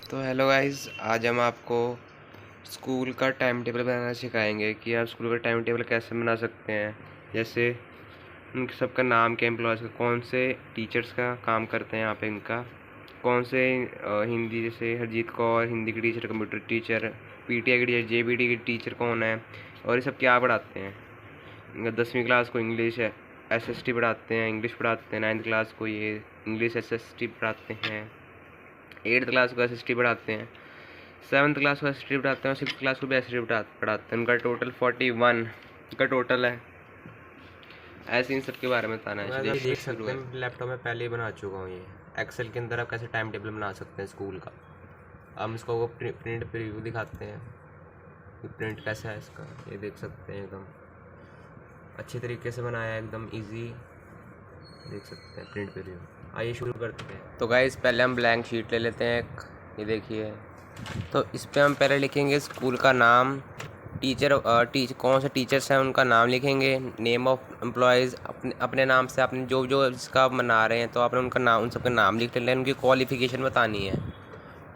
तो hello guys, आज हम आपको स्कूल का टाइम टेबल बनाना सिखाएंगे कि आप स्कूल का टाइम टेबल कैसे बना सकते हैं। जैसे उन सबका नाम क्या, एम्प्लॉयज़ का, कौन से टीचर्स का काम करते हैं यहाँ पे, इनका कौन से हिंदी, जैसे हरजीत कौर हिंदी की टीचर, कंप्यूटर टीचर, पीटीआई की टीचर, जेबीटी की टीचर कौन है, और ये सब क्या पढ़ाते हैं। इनका 10वीं क्लास को इंग्लिश है एसएसटी पढ़ाते हैं, इंग्लिश पढ़ाते हैं। 9th क्लास को ये इंग्लिश एसएसटी पढ़ाते हैं। 8th क्लास को एसएसटी पढ़ाते हैं। 7th क्लास को एसएसटी पढ़ाते हैं और 6th क्लास को भी एसएसटी पढ़ाते हैं। उनका टोटल 41 का टोटल है। ऐसे इन सब के बारे में बताना है। आप देख सकते हैं लैपटॉप में पहले ही बना चुका हूँ। ये एक्सेल के अंदर आप कैसे टाइम टेबल बना सकते हैं स्कूल का। हम इसको वो प्रिंट प्रीव्यू दिखाते हैं कि प्रिंट कैसा है इसका। ये देख सकते हैं एकदम अच्छे तरीके से बनाया है, एकदम इजी देख सकते हैं प्रिंट प्रीव्यू। आइए शुरू करते हैं। तो गाइस पहले हम ब्लैंक शीट ले लेते हैं एक, ये देखिए। तो इस पर हम पहले लिखेंगे स्कूल का नाम, टीचर कौन से टीचर्स हैं उनका नाम लिखेंगे, नेम ऑफ एम्प्लॉयज़ अपने नाम से, आपने जो जो जिसका आप मना रहे हैं तो आपने उनका नाम, उन सबका नाम लिख लेना है, उनकी क्वालिफ़िकेशन बतानी है।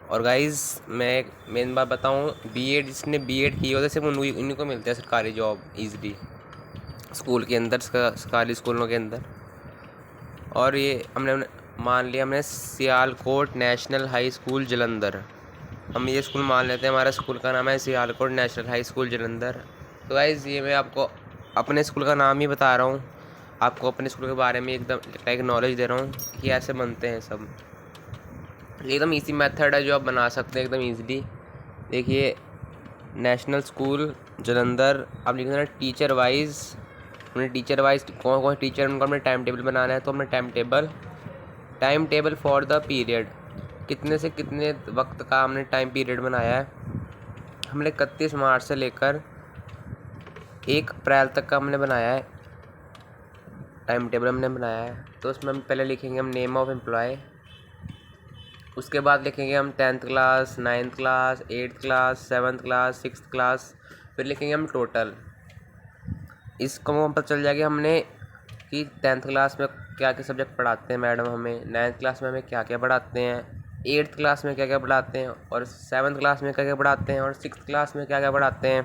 और गाइज़ मैं मेन बात बताऊँ, बीएड जिसने बीएड की होता है सिर्फ उन्हीं को मिलता है सरकारी जॉब ईज़िली स्कूल के अंदर, सरकारी स्कूलों के अंदर। और ये हमने मान लिया, हमने Sialkot national high school Jalandhar, हम ये स्कूल मान लेते हैं, हमारा स्कूल का नाम है Sialkot national high school Jalandhar. तो गाइज़ ये मैं आपको अपने स्कूल का नाम ही बता रहा हूँ, आपको अपने स्कूल के बारे में एकदम एक नॉलेज दे रहा हूँ कि ऐसे बनते हैं सब। एकदम इजी मेथड है जो आप बना सकते हैं एकदम ईजिली। देखिए नेशनल स्कूल जलंधर, आप लिख देना टीचर वाइज। हमने टीचर वाइज कौन कौन टीचर उनको हमने टाइम टेबल बनाना है। तो हमने time table for the period, कितने से कितने वक्त का हमने टाइम पीरियड बनाया है। हमने 31 मार्च से लेकर 1 अप्रैल तक का हमने बनाया है, टाइम टेबल हमने बनाया है। तो उसमें हम पहले लिखेंगे हम नेम ऑफ एम्प्लॉय, उसके बाद लिखेंगे हम 10th class, 9th class, 8th class, 7th class, 6th class, फिर लिखेंगे हम टोटल। इसको हम पता चल जाएगा हमने कि 10th क्लास में क्या क्या सब्जेक्ट पढ़ाते हैं मैडम हमें, 9th क्लास में हमें क्या क्या पढ़ाते हैं, 8th क्लास में क्या क्या पढ़ाते हैं, और 7th क्लास में क्या क्या पढ़ाते हैं, और 6th क्लास में क्या क्या पढ़ाते हैं।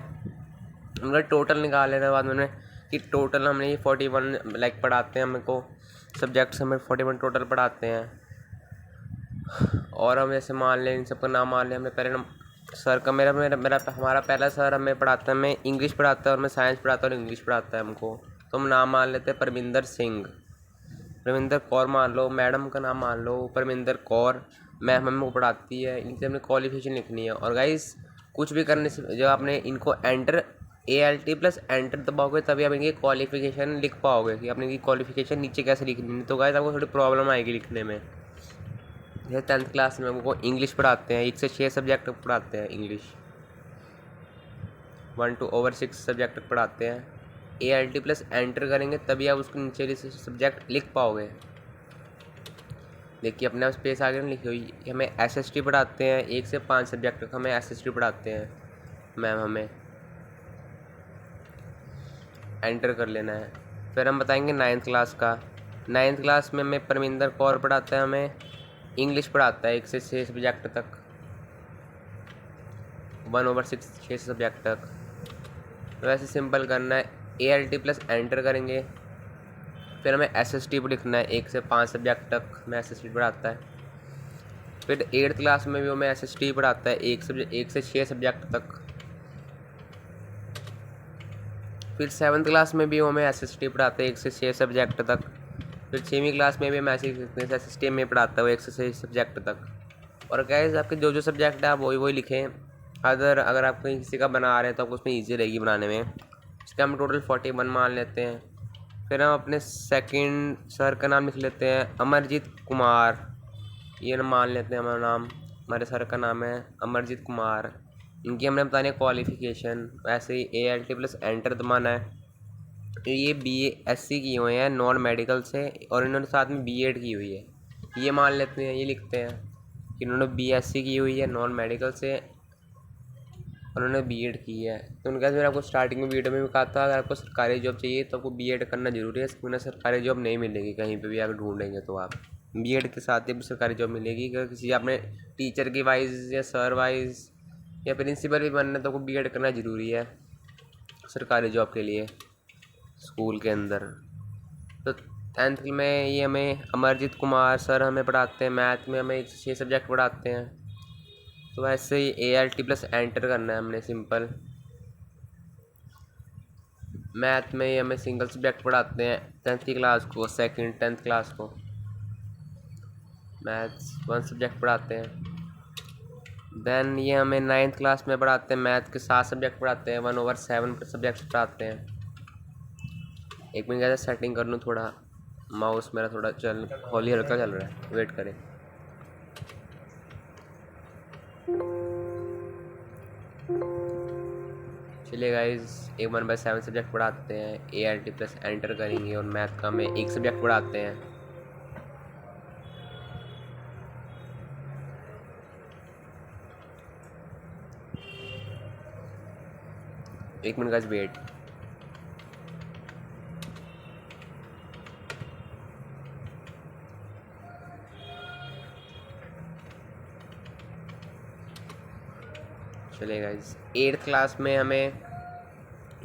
उनका टोटल निकाल लेने के बाद मैंने कि टोटल हमने ये 41 पढ़ाते हैं, हमको सब्जेक्ट्स हमें 41 टोटल पढ़ाते हैं। और हम जैसे मान लें, इन सबका नाम मान लें, हमने पहले सर का मेरा मेरा मेरा हमारा पहला सर हमें पढ़ाता है, हमें इंग्लिश पढ़ाता है, और मैं साइंस पढ़ाता है और इंग्लिश पढ़ाता है हमको। तो हम नाम मान लेते हैं परमिंदर सिंह, परमिंदर कौर मान लो। मैडम का नाम मान लो परमिंदर कौर, मैम हमको पढ़ाती है। इनसे हमने क्वालिफिकेशन लिखनी है। और गाइस कुछ भी करने से जब आपने इनको एंटर ALT प्लस एंटर दबाओगे तभी आप इनकी क्वालिफिकेशन लिख पाओगे कि आपने इनकी क्वालिफिकेशन नीचे कैसे लिखनी है। तो गाइस आपको थोड़ी प्रॉब्लम आएगी लिखने में। जैसे 10th क्लास में हमको इंग्लिश पढ़ाते हैं, 1 से 6 सब्जेक्ट पढ़ाते हैं इंग्लिश, 1 to over 6 सब्जेक्ट पढ़ाते हैं। ALT प्लस एंटर करेंगे तभी आप उसको नीचे सब्जेक्ट लिख पाओगे। देखिए अपने आप स्पेस आगे लिखी हुई। हमें SST पढ़ाते हैं, 1 से 5 सब्जेक्ट तक हमें SST पढ़ाते हैं मैम, हमें एंटर कर लेना है। फिर हम बताएंगे 9th क्लास का। 9th क्लास में हमें परमिंदर कौर पढ़ाता है, हमें इंग्लिश पढ़ाता है 1 से 6 सब्जेक्ट तक, 1/6 6 सब्जेक्ट तक। तो वैसे सिंपल करना है, ALT प्लस एंटर करेंगे। फिर हमें SST पर लिखना है, 1 से 5 सब्जेक्ट तक हमें SST पढ़ाता है। फिर 8th क्लास में भी हमें SST पढ़ाता है, 1 से 6 सब्जेक्ट तक। फिर 7th क्लास में भी हमें SST पढ़ाते हैं 1 से 6 सब्जेक्ट तक। फिर 6वीं क्लास में भी हमें SST में पढ़ाता है 1 से 6 सब्जेक्ट तक। और गाइस आपके जो जो सब्जेक्ट है आप वही लिखें। अगर आप कहीं किसी का बना रहे हैं तो आपको उसमें ईजी रहेगी बनाने में। इसका हम टोटल 41 मान लेते हैं। फिर हम अपने सेकंड सर का नाम लिख लेते हैं अमरजीत कुमार, ये मान लेते हैं हमारा नाम, हमारे सर का नाम है अमरजीत कुमार। इनकी हमने बतानी है क्वालिफ़िकेशन, वैसे ही ALT प्लस एंटर दबाना है। ये BSc किए हुए हैं नॉन मेडिकल से, और इन्होंने साथ में BEd की हुई है, ये मान लेते हैं, ये लिखते हैं कि इन्होंने BSc की हुई है नॉन मेडिकल से और उन्होंने BEd की है। तो उनका मैंने आपको स्टार्टिंग में वीडियो में भी कहा था, अगर आपको सरकारी जॉब चाहिए तो आपको BEd करना ज़रूरी है, वरना सरकारी जॉब नहीं मिलेगी कहीं पे भी आप ढूंढेंगे तो आप। बीएड के साथ ही सरकारी जॉब मिलेगी। अगर किसी आपने टीचर की वाइज या सर वाइज या प्रिंसिपल भी बनना है तो आपको बीएड करना ज़रूरी है सरकारी जॉब के लिए स्कूल के अंदर। तो 10th में ये हमें अमरजीत कुमार सर हमें पढ़ाते हैं। मैथ में हमें 6 सब्जेक्ट पढ़ाते हैं। तो वैसे ही ALT प्लस एंटर करना है हमने सिंपल। मैथ में ये हमें सिंगल सब्जेक्ट पढ़ाते हैं 10th की क्लास को, सेकंड 10th क्लास को मैथ्स 1 सब्जेक्ट पढ़ाते हैं। देन ये हमें 9th क्लास में पढ़ाते हैं। मैथ के 7 सब्जेक्ट पढ़ाते हैं, 1/7 सब्जेक्ट पढ़ाते हैं। एक मिनट कैसे सेटिंग कर लूँ, थोड़ा माउस मेरा थोड़ा हौली हल्का चल रहा है, वेट करें। चलिए गाइज, 1/7 सब्जेक्ट पढ़ाते हैं। ALT प्लस एंटर करेंगे और मैथ का हमें 1 सब्जेक्ट पढ़ाते हैं। एक मिनट गाइज वेट। चलिए गाइज, 8th क्लास में हमें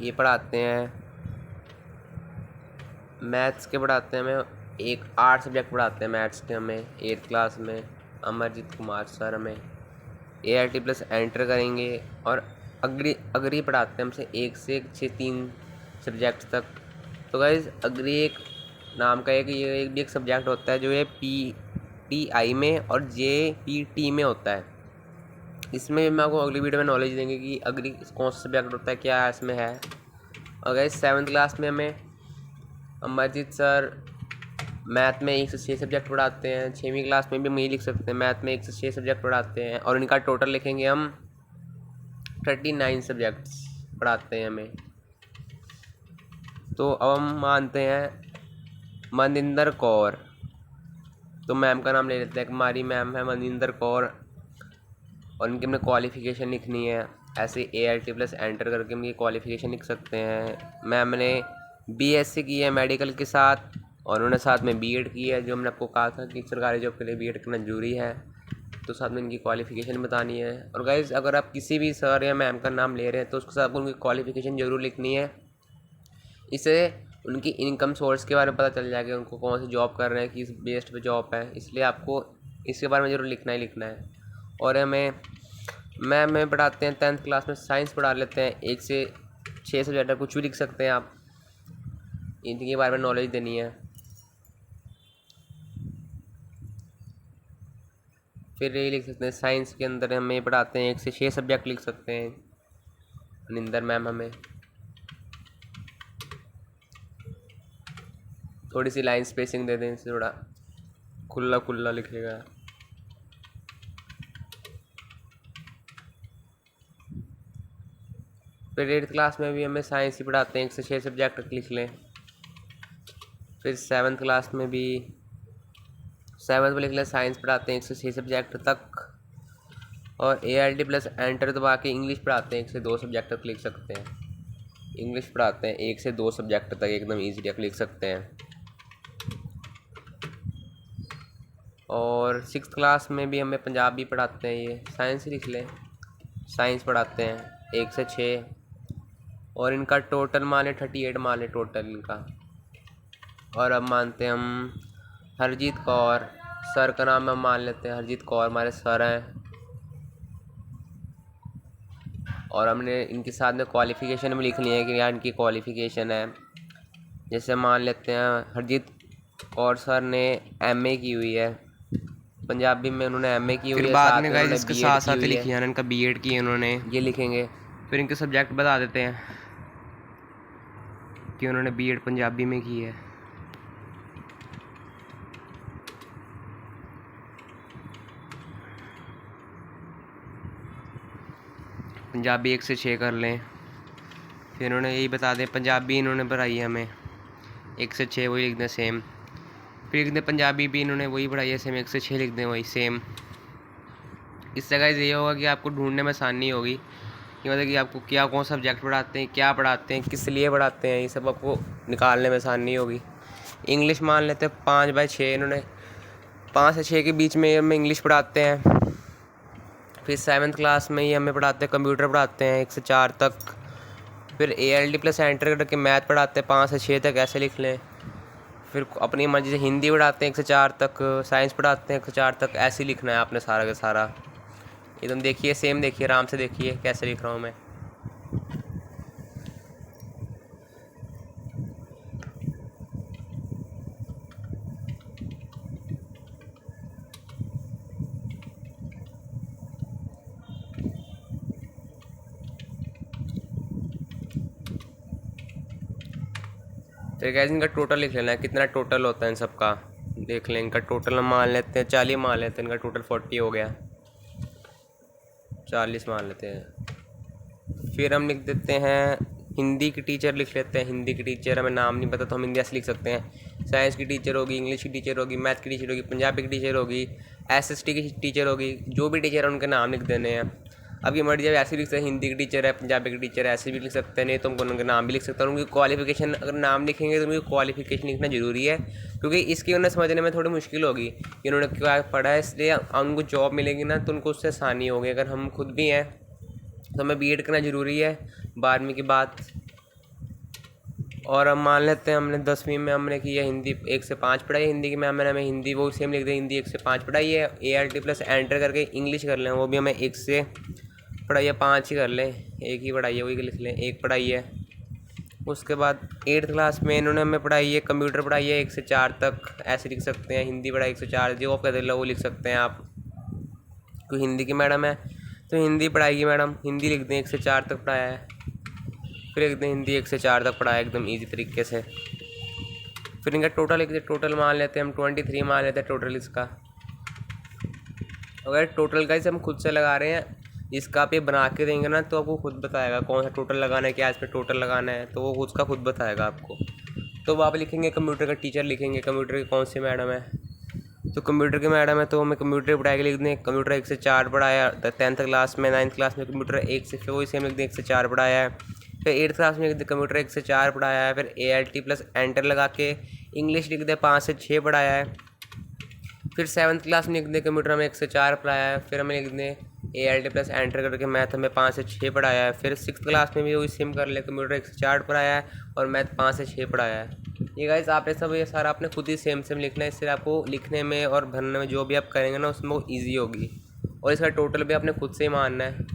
ये पढ़ाते हैं मैथ्स के पढ़ाते हैं हमें 8 सब्जेक्ट पढ़ाते हैं मैथ्स के हमें 8th क्लास में। अमरजीत कुमार सर हमें ALT प्लस एंटर करेंगे और अग्री पढ़ाते हैं हमसे 1 से 6 3 सब्जेक्ट तक। तो गाइज अग्री एक नाम का ये भी एक सब्जेक्ट होता है जो ये PTI में और JPT में होता है। इसमें मैं आपको अगली वीडियो में नॉलेज देंगे कि अग्री कौन सा सब्जेक्ट होता है, क्या इसमें है। और गाइज 7th क्लास में हमें अमरजीत सर मैथ में 1 से 6 सब्जेक्ट पढ़ाते हैं। 6वीं क्लास में भी हम यही लिख सकते हैं, मैथ में 1 से 6 सब्जेक्ट पढ़ाते हैं और इनका टोटल लिखेंगे हम 39 सब्जेक्ट्स पढ़ाते हैं हमें। तो अब हम मानते हैं मनिंदर कौर, तो मैम का नाम ले लेते हैं। हमारी मैम है मनिंदर कौर और इनकी हमने क्वालिफ़िकेशन लिखनी है। ऐसे ALT प्लस एंटर करके हम ये क्वालिफ़िकेशन लिख सकते हैं। मैम ने BSc की है मेडिकल के साथ और उन्होंने साथ में BEd की है, जो हमने आपको कहा था कि सरकारी जॉब के लिए BEd करना जरूरी है। तो साथ में इनकी क्वालिफ़िकेशन बतानी है। और गाइज़ अगर आप किसी भी सर या मैम का नाम ले रहे हैं तो उसके साथ आपको उनकी क्वालिफ़िकेशन ज़रूर लिखनी है। इससे उनकी इनकम सोर्स के बारे में पता चल जाएगा, उनको कौन सी जॉब कर रहे हैं, किस बेस्ड पे जॉब है। इसलिए आपको इसके बारे में ज़रूर लिखना ही लिखना है। और हमें पढ़ाते हैं 10th क्लास में साइंस पढ़ा लेते हैं। 1 से 6 सब्जेक्ट कुछ भी लिख सकते हैं आप, इनके बारे में नॉलेज देनी है। फिर ये लिख सकते हैं साइंस के अंदर हमें पढ़ाते हैं 1 से 6 सब्जेक्ट लिख सकते हैं मनिंदर मैम। हमें थोड़ी सी लाइन स्पेसिंग दे दें, इससे थोड़ा खुला खुला लिखेगा। फिर 8th क्लास में भी हमें साइंस ही पढ़ाते हैं, 1 से 6 सब्जेक्ट लिख लें। फिर 7th क्लास में भी 7th में लिख लें साइंस पढ़ाते हैं 1 से 6 सब्जेक्ट तक। और ALT प्लस एंटर दबा के इंग्लिश पढ़ाते हैं 1 से 2 सब्जेक्ट तक लिख सकते हैं। इंग्लिश पढ़ाते हैं 1 से 2 सब्जेक्ट तक एकदम ईजी लिख सकते हैं। और 6th क्लास में भी हमें पंजाबी पढ़ाते हैं, ये साइंस ही लिख लें, साइंस पढ़ाते हैं 1 से 6 और इनका टोटल मान लें 38 मान लें टोटल इनका। और अब मानते हैं हम हरजीत कौर सर का नाम हम मान लेते हैं, हरजीत कौर हमारे सर हैं। और हमने इनके साथ में क्वालिफ़िकेशन भी लिखनी है कि यार इनकी क्वालिफ़िकेशन है। जैसे मान लेते हैं हरजीत कौर सर ने MA की हुई है पंजाबी में, उन्होंने MA की हुई है। फिर बाद में गाइस इसके साथ साथ लिखी है इनका BEd की है उन्होंने, ये लिखेंगे। फिर इनके सब्जेक्ट बता देते हैं कि उन्होंने BEd पंजाबी में की है। पंजाबी 1 से 6 कर लें। फिर इन्होंने यही बता दें पंजाबी इन्होंने पढ़ाई है हमें 1 से 6, वही लिख दें सेम। फिर लिख दें पंजाबी भी इन्होंने वही पढ़ाई है सेम, 1 से 6 लिख दें वही सेम। इससे गाइस ये होगा कि आपको ढूंढने में आसानी होगी कि मतलब कि आपको क्या कौन सा सब्जेक्ट पढ़ाते हैं, क्या पढ़ाते हैं, किस लिए पढ़ाते हैं, ये सब आपको निकालने में आसानी होगी। इंग्लिश मान लेते हैं 5/6 इन्होंने 5 से 6 के बीच में हमें इंग्लिश पढ़ाते हैं। फिर 7th क्लास में ही हमें पढ़ाते हैं कंप्यूटर पढ़ाते हैं 1 से 4 तक। फिर ALD प्लस एंटर करके मैथ पढ़ाते हैं 5 से 6 तक, ऐसे लिख लें। फिर अपनी मर्जी से हिंदी पढ़ाते हैं 1 से 4 तक, साइंस पढ़ाते हैं 1 से 4 तक, ऐसे ही लिखना है आपने सारा का सारा। एकदम देखिए, सेम देखिए, आराम से देखिए कैसे लिख रहा हूँ मैं। तो गैस इनका टोटल लिख लेना है, कितना टोटल होता है इन सब का देख लें। इनका टोटल हम मान लेते हैं 40 मान लेते हैं, इनका टोटल 40 हो गया, 40 मान लेते हैं। फिर हम लिख देते हैं हिंदी की टीचर लिख लेते हैं। हिंदी की टीचर हमें नाम नहीं पता तो हम हिंदी ऐसे लिख सकते हैं। साइंस की टीचर होगी, इंग्लिश की टीचर होगी, मैथ की टीचर होगी, पंजाबी की टीचर होगी, SST की टीचर होगी, जो भी टीचर है उनके नाम लिख देने हैं। अब ये मर्जी ऐसे लिख सकते हैं, हिंदी की टीचर है, पंजाबी की टीचर है, ऐसे भी लिख सकते हैं, नहीं तो उनके नाम भी लिख सकते हैं। उनकी क्वालिफिकेशन, अगर नाम लिखेंगे तो उनकी क्वालिफिकेशन लिखना ज़रूरी है, क्योंकि इसकी उन्हें समझने में थोड़ी मुश्किल होगी कि उन्होंने क्या पढ़ा है, इसलिए उनको जॉब मिलेगी ना तो उनको उससे आसानी होगी। अगर हम खुद भी हैं तो हमें BEd करना ज़रूरी है 12वीं के बाद। और हम मान लेते हैं हमने 10वीं में हमने की है हिंदी 1 से 5 पढ़ाई है, हिंदी की मैम ने हमें हिंदी वो सेम लिख दें, हिंदी 1 से 5 पढ़ाई है। ALT प्लस एंटर करके इंग्लिश कर लें, वो भी हमें 1 से पढ़ाई है 5 ही कर लें, 1 ही पढ़ाई है वही लिख लें, 1 पढ़ाई है। उसके बाद 8th क्लास में इन्होंने हमें पढ़ाई है कंप्यूटर पढ़ाई है 1 से 4 तक, ऐसे लिख सकते हैं। हिंदी पढ़ाई 1 से 4, जो आपका दिल है वो लिख सकते हैं आप। कोई हिंदी की मैडम है तो हिंदी पढ़ाएगी मैडम, हिंदी लिख दें 1 से 4 तक पढ़ाया है। फिर लिख दें हिंदी 1 से 4 तक पढ़ाया, एकदम ईजी तरीके से। फिर इनका टोटल मान लेते हैं हम, 23 मान लेते हैं टोटल इसका। अगर टोटल का हम खुद से लगा रहे हैं, इसका आप ये बना के देंगे ना तो आपको खुद बताएगा कौन सा टोटल लगाना है, क्या इस पर टोटल लगाना है, तो वो उसका खुद बताएगा आपको। तो वो आप लिखेंगे कंप्यूटर का टीचर लिखेंगे, कंप्यूटर की कौन सी मैडम है, तो कंप्यूटर की मैडम है तो हमें कंप्यूटर पढ़ाई के लिख दें। कंप्यूटर 1 से 4 पढ़ाया 10th क्लास में, 9th क्लास में कंप्यूटर 1 से, फिर वही सेम लिख दें 1 से 4 पढ़ाया है। फिर 8th क्लास में लिख दें कंप्यूटर 1 से 4 पढ़ाया है। फिर ALT प्लस एंटर लगा के इंग्लिश लिख दें 5 से 6 पढ़ाया है। फिर 7th क्लास में लिख दें कंप्यूटर हमें 1 से 4 पढ़ाया है। फिर हमें लिख दें ALT प्लस एंटर करके मैथ हमें 5 से 6 पढ़ाया है। फिर 6th क्लास में भी वही सेम कर ले, कंप्यूटर 1 से 4 पढ़ाया है और मैथ 5 से 6 पढ़ाया है। ये गाइस आपने सब ये सारा आपने खुद ही सेम लिखना है, इससे आपको लिखने में और भरने में जो भी आप करेंगे ना उसमें वो ईजी होगी। और इसका टोटल भी आपने खुद से ही मानना है,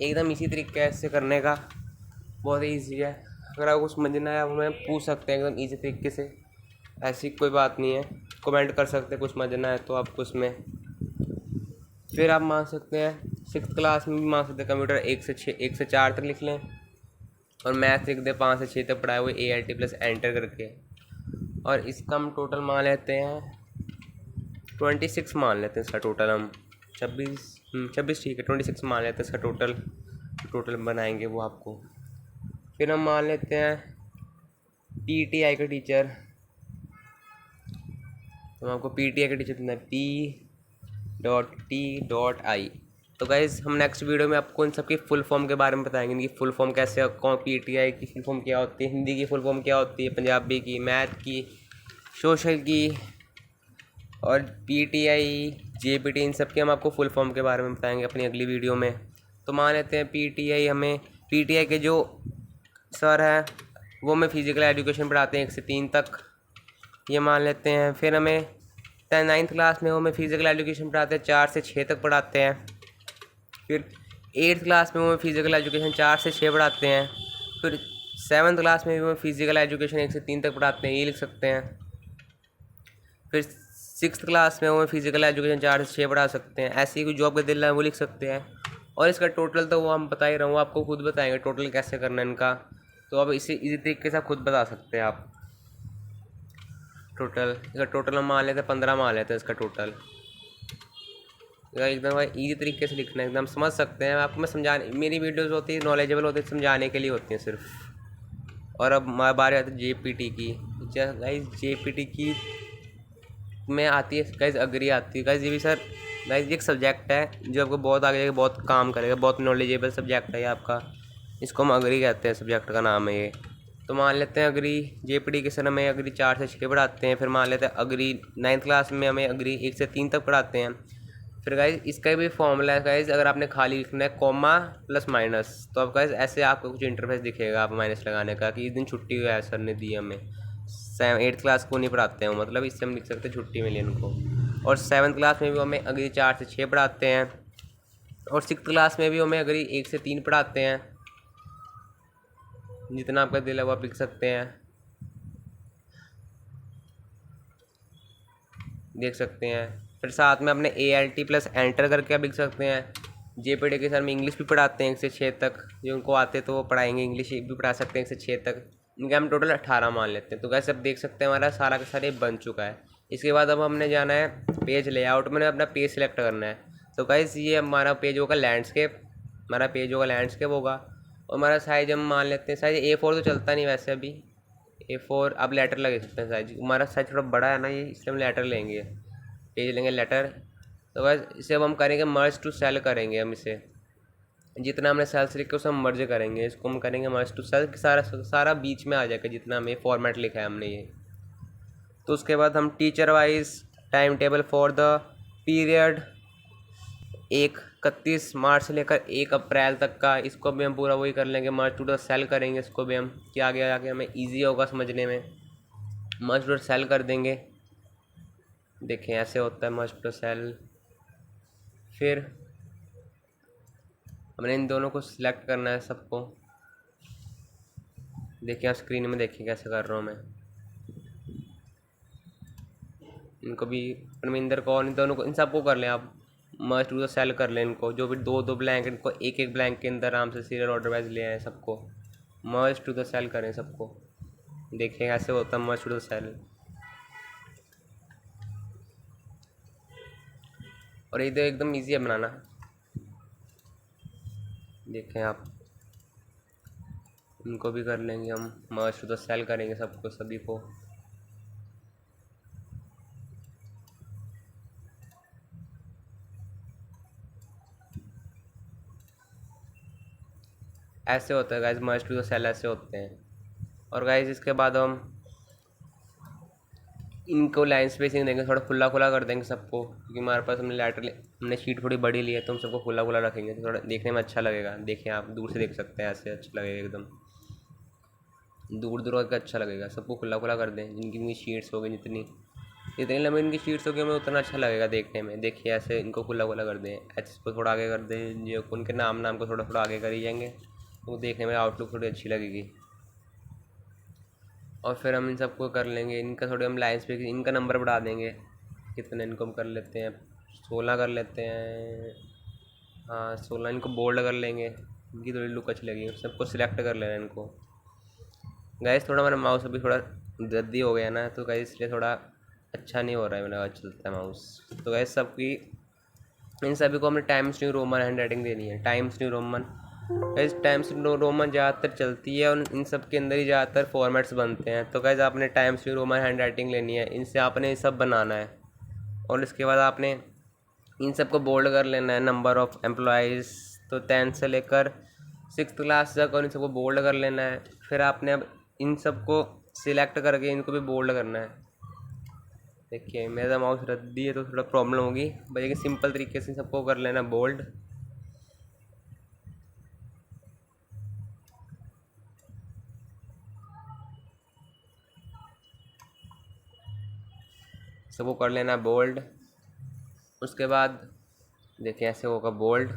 एकदम इसी तरीके से करने का, बहुत ही ईजी है। अगर आपको समझना है हमें पूछ सकते हैं एकदम ईजी तरीके से, ऐसी कोई बात नहीं है। कमेंट कर सकते हैं कुछ समझना है तो आपको उसमें। फिर आप मान सकते हैं 6th क्लास में भी मान सकते हैं कंप्यूटर 1 से 4 तक लिख लें और मैथ लिख दें 5 से 6 तक पढ़ाए हुए ALT प्लस एंटर करके। और इसका हम टोटल मान लेते हैं 26 मान लेते हैं इसका टोटल हम, 26 ठीक है, 26 मान लेते हैं इसका टोटल बनाएंगे वो आपको। फिर हम मान लेते हैं PTI का टीचर, तो आपको PTI का टीचर देना है P.T.I। तो गाइज़ हम नेक्स्ट वीडियो में आपको इन सब की फुल फॉर्म के बारे में बताएंगे, इनकी फुल फॉर्म कैसे, कौन PTI की फुल फॉर्म क्या होती है, हिंदी की फुल फॉर्म क्या होती है, पंजाबी की, मैथ की, सोशल की, और PTI JPT इन सब के हम आपको फुल फॉर्म के बारे में बताएंगे अपनी अगली वीडियो में। तो मान लेते हैं PTI हमें, PTI के जो सर हैं वो हमें फिज़िकल एजुकेशन पढ़ाते हैं 1 से 3 तक, ये मान लेते हैं। फिर हमें 9th क्लास में वो हमें फिज़िकल एजुकेशन पढ़ाते हैं 4 से 6 तक पढ़ाते हैं। फिर 8th क्लास में वो फिज़िकल एजुकेशन 4 से 6 पढ़ाते हैं। फिर 7th क्लास में भी वो फिज़िकल एजुकेशन 1 से 3 तक पढ़ाते हैं, ये लिख सकते हैं। फिर 6th क्लास में वो फिज़िकल एजुकेशन 4 से 6 पढ़ा सकते हैं। ऐसी कोई जॉब का दिल है वो लिख सकते हैं। और इसका टोटल तो वो हम बता ही रहा हूँ, आपको खुद बताएंगे टोटल कैसे करना है इनका, तो अब इसी इसी तरीके से आप खुद बता सकते हैं आप टोटल। इसका टोटल हम मान लेते हैं 15 मान लेते हैं इसका टोटल। एकदम ईजी तरीके से लिखना है, एकदम समझ सकते हैं। आपको मैं समझाने, मेरी वीडियोज़ होती है नॉलेजेबल होती है, समझाने के लिए होती हैं सिर्फ। और अब बारी आती है JPT की। गाइस JPT की में आती है गाइस अग्री आती है गाइस, ये भी सर गाइस ये एक सब्जेक्ट है जो आपको बहुत आगे जाके बहुत काम करेगा, बहुत नॉलेजेबल सब्जेक्ट है ये आपका, इसको हम अग्री कहते हैं, सब्जेक्ट का नाम है ये। तो मान लेते हैं अग्री जेपीडी के सर हमें अग्री 4 से 6 पढ़ाते हैं। फिर मान लेते हैं अग्री 9th क्लास में हमें अग्री 1 से 3 तक पढ़ाते हैं। फिर गाइज इसका भी फॉर्मूला है गाइज, अगर आपने खाली लिखना है कॉमा प्लस माइनस, तो आप गाइज ऐसे आपको कुछ इंटरफेस दिखेगा आप माइनस लगाने का कि इस दिन छुट्टी हुआ है, सर ने दी हमें। 8th क्लास को नहीं पढ़ाते हैं, मतलब इससे हम लिख सकते हैं छुट्टी मिली उनको। और 7th क्लास में भी हमें अग्री 4 से 6 पढ़ाते हैं। और 6th क्लास में भी हमें अग्री 1 से 3 पढ़ाते हैं। जितना आपका दिल है वो आप लिख सकते हैं, देख सकते हैं। फिर साथ में अपने ALT प्लस एंटर करके आप लिख सकते हैं। जेपीडी के सर में इंग्लिश भी पढ़ाते हैं 1 से 6 तक, जो उनको आते तो वो पढ़ाएंगे, इंग्लिश भी पढ़ा सकते हैं 1 से 6 तक। इनके हम टोटल 18 मान लेते हैं। तो कैसे आप देख सकते हैं हमारा सारा का सारा बन चुका है। इसके बाद अब हमने जाना है पेज लेआउट में, अपना पेज सेलेक्ट करना है। तो गाइस ये हमारा पेज होगा लैंडस्केप, हमारा पेज होगा लैंडस्केप होगा। और हमारा साइज हम मान लेते हैं, साइज A4 तो चलता नहीं वैसे अभी, A4 आप लेटर लगा सकते हैं। साइज हमारा साइज थोड़ा बड़ा है ना ये, इसलिए हम लेटर लेंगे, पेज लेंगे लेटर। तो बस इसे अब हम करेंगे मर्ज टू सेल करेंगे। हम इसे जितना हमने सेल्स लिखे उसे हम मर्ज करेंगे, इसको हम करेंगे मर्ज टू सेल, सारा सारा बीच में आ जाएगा जितना हमें फॉर्मेट लिखा है हमने ये। तो उसके बाद हम teacher wise time table for the period 31 मार्च से लेकर 1 अप्रैल तक का, इसको भी हम पूरा वही कर लेंगे, मर्ज टू द सेल करेंगे इसको भी हम, कि आगे आगे हमें ईजी होगा समझने में। मर्ज टू द सेल कर देंगे, देखें ऐसे होता है मर्ज टू द सेल। फिर हमने इन दोनों को सिलेक्ट करना है सबको, देखिए आप स्क्रीन में देखिए कैसे कर रहा हूँ मैं। इनको भी परमिंदर को और इन दोनों को, इन सबको कर लें आप, मर्ज टू द सेल कर लें इनको। जो भी 2-2 ब्लैंक, इनको 1-1 ब्लैंक के अंदर आराम से सीरियल ऑर्डर वाइज ले आए सबको, मर्ज टू द सेल करें सबको। देखें ऐसे होता है मर्ज टू द सेल। और ये तो एकदम ईजी है बनाना, देखें आप। इनको भी कर लेंगे हम, मर्ज टू द सेल करेंगे सबको, सभी को। ऐसे होता है guys, merge to the cell ऐसे होते हैं। और गाइज इसके बाद हम इनको लाइन स्पेसिंग देंगे, थोड़ा खुला खुला कर देंगे सबको, क्योंकि हमारे पास हमने शीट थोड़ी बड़ी ली है, तो हम सबको खुला खुला रखेंगे तो थोड़ा देखने में अच्छा लगेगा। देखें आप दूर से देख सकते हैं, ऐसे अच्छा लगेगा एकदम, दूर दूर का अच्छा लगेगा। सबको खुला खुला कर दें, जिनकी इनकी शीट्स हो गई, जितनी जितनी लंबी इनकी शीट्स होगी हमें उतना अच्छा लगेगा देखने में। देखिए ऐसे इनको खुला खुला कर दें, एच को थोड़ा आगे कर दें, जो उनके नाम को थोड़ा थोड़ा आगे करी जाएंगे, तो देखने में आउटलुक थोड़ी अच्छी लगेगी। और फिर हम इन सबको कर लेंगे, इनका थोड़े हम लाइन्स पे इनका नंबर बढ़ा देंगे, कितने इनको हम कर लेते हैं, 16 कर लेते हैं। हाँ 16, इनको बोल्ड कर लेंगे, इनकी थोड़ी लुक अच्छी लगेगी। सबको सिलेक्ट कर लेना इनको। गैस थोड़ा मेरा माउस अभी थोड़ा जल्दी हो गया ना, तो गैस इसलिए थोड़ा अच्छा नहीं हो रहा है मेरा चलता है माउस। तो गैस सबकी इन सभी को हमने times new Roman hand writing देनी है, times new Roman. Gas times new Roman ज़्यादातर चलती है और इन सब के अंदर ही ज़्यादातर फॉर्मेट्स बनते हैं। तो गैस आपने times new Roman hand writing लेनी है, इनसे आपने ये सब बनाना है। और इसके बाद आपने इन सब को बोल्ड कर लेना है, नंबर ऑफ़ एम्प्लॉयज़, तो 10 से लेकर 6th क्लास तक, और इन सबको बोल्ड कर लेना है। फिर आपने अब इन सबको सिलेक्ट करके इनको भी बोल्ड करना है। देखिए मेरा माउस रद्दी है तो थोड़ा प्रॉब्लम होगी, बल्कि सिंपल तरीके से सबको कर लेना बोल्ड। सबको कर लेना बोल्ड। उसके बाद देखिए ऐसे होगा बोल्ड।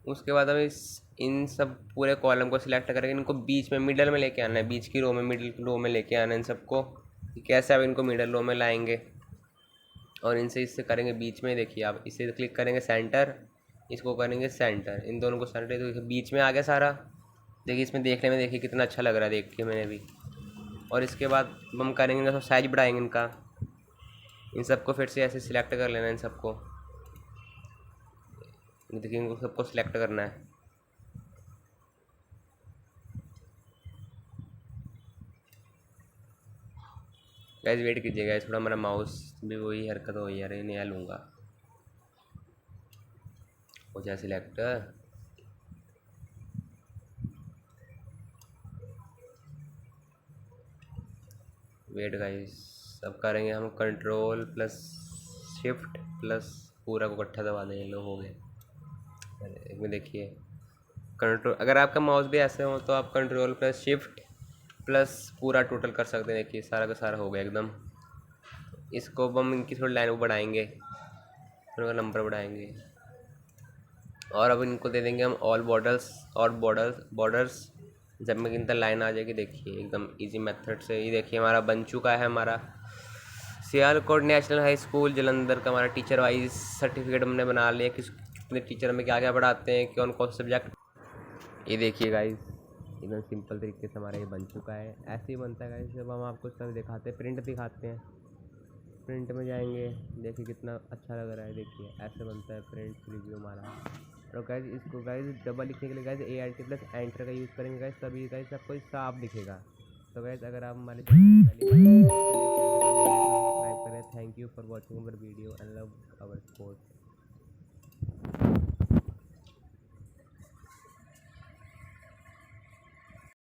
उसके बाद हमें इन सब पूरे कॉलम को सिलेक्ट करके इनको बीच में मिडल में लेके आना है, बीच की रो में, मिडिल रो में लेके आना है इन सबको। कैसे आप इनको मिडल रो में लाएंगे और इनसे इससे करेंगे बीच में। देखिए आप इसे क्लिक करेंगे सेंटर, इसको करेंगे सेंटर, इन दोनों को सेंटर, तो बीच में आ गया सारा। देखिए इसमें देखने में देखिए कितना अच्छा लग रहा है, देख के मैंने भी। और इसके बाद हम करेंगे तो साइज बढ़ाएंगे इनका, इन सबको फिर से ऐसे सिलेक्ट कर लेना है इन सबको। देखिए इनको सबको सिलेक्ट करना है। गाइस वेट कीजिएगा, थोड़ा मेरा माउस भी वही हरकत हो यार, नया लूँगा, हो जाए सिलेक्ट। वेट गाइस, अब करेंगे हम कंट्रोल प्लस शिफ्ट प्लस पूरा को इकट्ठा दबा देंगे, लो हो गए। एक में देखिए कंट्रोल, अगर आपका माउस भी ऐसे हो तो आप कंट्रोल प्लस शिफ्ट प्लस पूरा टोटल कर सकते हैं। देखिए सारा का सारा हो गया एकदम। इसको अब हम इनकी थोड़ी लाइन बढ़ाएंगे, उनका नंबर बढ़ाएंगे और अब इनको दे देंगे हम ऑल बॉर्डर्स और बॉर्डर्स। जब में इनका लाइन आ जाएगी देखिए एकदम इजी मेथड से। ये देखिए हमारा बन चुका है हमारा Sialkot national high school Jalandhar का हमारा टीचर वाइज सर्टिफिकेट हमने बना लिया, कितने टीचर हमें क्या क्या पढ़ाते हैं, कौन कौन सब्जेक्ट। ये देखिए गाइस एकदम सिंपल तरीके से हमारा ये बन चुका है। ऐसे ही बनता है गाइस। जब हम आपको सब दिखाते हैं, प्रिंट दिखाते हैं, प्रिंट में जाएंगे, देखिए कितना अच्छा लग रहा है। देखिए ऐसे बनता है प्रिंट प्रीव्यू हमारा। और गाइस इसको गाइस डबल लिखने के लिए गाइस ALT प्लस एंटर का यूज़ करेंगे गाइस, तभी गाइस आपको साफ दिखेगा। तो गाइस अगर आप हमारे चैनल सब्सक्राइब करें। Thank you for watching our video and love our sport.